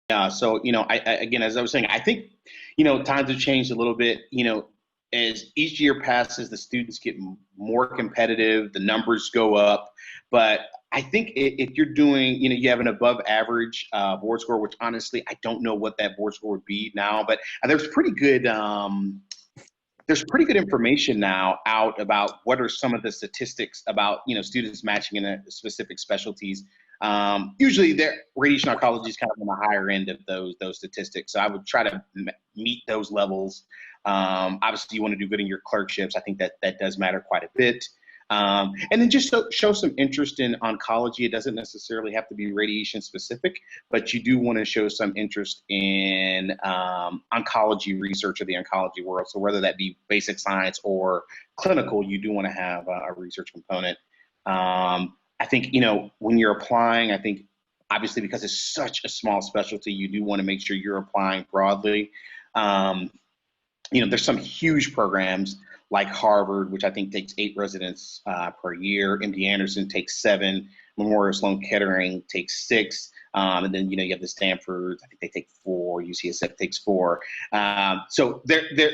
Yeah, so again, as I was saying, I think times have changed a little bit. As each year passes, the students get more competitive, the numbers go up. But I think if you're doing, you have an above average board score, which honestly I don't know what that board score would be now, but there's pretty good. There's pretty good information now out about what are some of the statistics about students matching in a specific specialties. Usually, their radiation oncology is kind of on the higher end of those statistics. So I would try to meet those levels. Obviously, you want to do good in your clerkships. I think that does matter quite a bit. And then just show some interest in oncology. It doesn't necessarily have to be radiation specific, but you do want to show some interest in oncology research or the oncology world. So whether that be basic science or clinical, you do want to have a research component. I think, when you're applying, I think obviously because it's such a small specialty, you do want to make sure you're applying broadly. Um, there's some huge programs like Harvard, which I think takes 8 residents per year. MD Anderson takes 7. Memorial Sloan Kettering takes 6. And then, you have the Stanford, I think they take 4. UCSF takes 4. So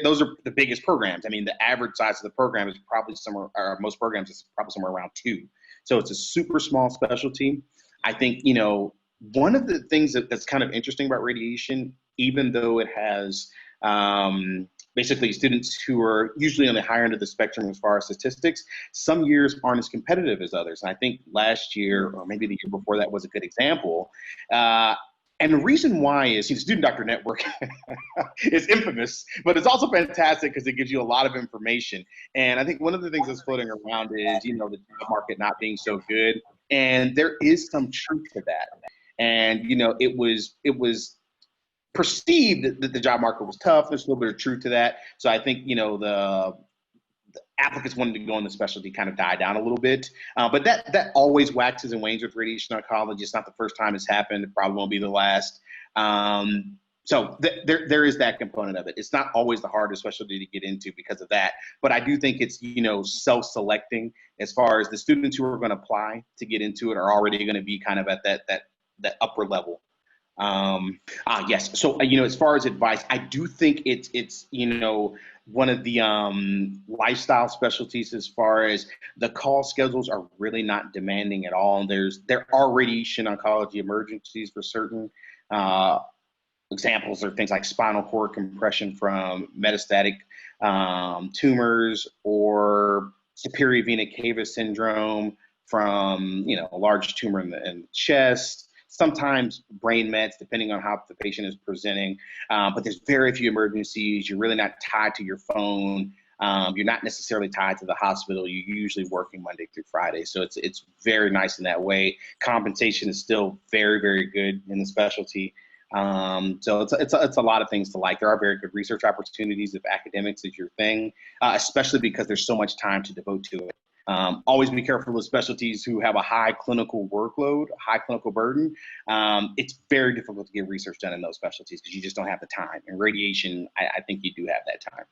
those are the biggest programs. I mean, the average size of the program is probably somewhere, or most programs is probably somewhere around 2. So it's a super small specialty. I think, one of the things that's kind of interesting about radiation, even though it has basically students who are usually on the higher end of the spectrum as far as statistics, some years aren't as competitive as others. And I think last year, or maybe the year before that, was a good example. And the reason why is, the Student Doctor Network is infamous, but it's also fantastic because it gives you a lot of information. And I think one of the things that's floating around is, the job market not being so good. And there is some truth to that. And, it was perceived that the job market was tough. There's a little bit of truth to that. So I think, the applicants wanting to go in the specialty kind of died down a little bit. But that always waxes and wanes with radiation oncology. It's not the first time it's happened. It probably won't be the last. So there is that component of it. It's not always the hardest specialty to get into because of that. But I do think it's, self-selecting as far as the students who are going to apply to get into it are already going to be kind of at that upper level. Yes. So, as far as advice, I do think it's one of the lifestyle specialties as far as the call schedules are really not demanding at all. And there are radiation oncology emergencies for certain. Examples are things like spinal cord compression from metastatic tumors, or superior vena cava syndrome from a large tumor in the chest. Sometimes brain mets, depending on how the patient is presenting. But there's very few emergencies. You're really not tied to your phone. You're not necessarily tied to the hospital. You're usually working Monday through Friday. So it's very nice in that way. Compensation is still very, very good in the specialty. So it's a lot of things to like. There are very good research opportunities if academics is your thing, especially because there's so much time to devote to it. Always be careful with specialties who have a high clinical workload, high clinical burden. It's very difficult to get research done in those specialties because you just don't have the time. In radiation, I think you do have that time.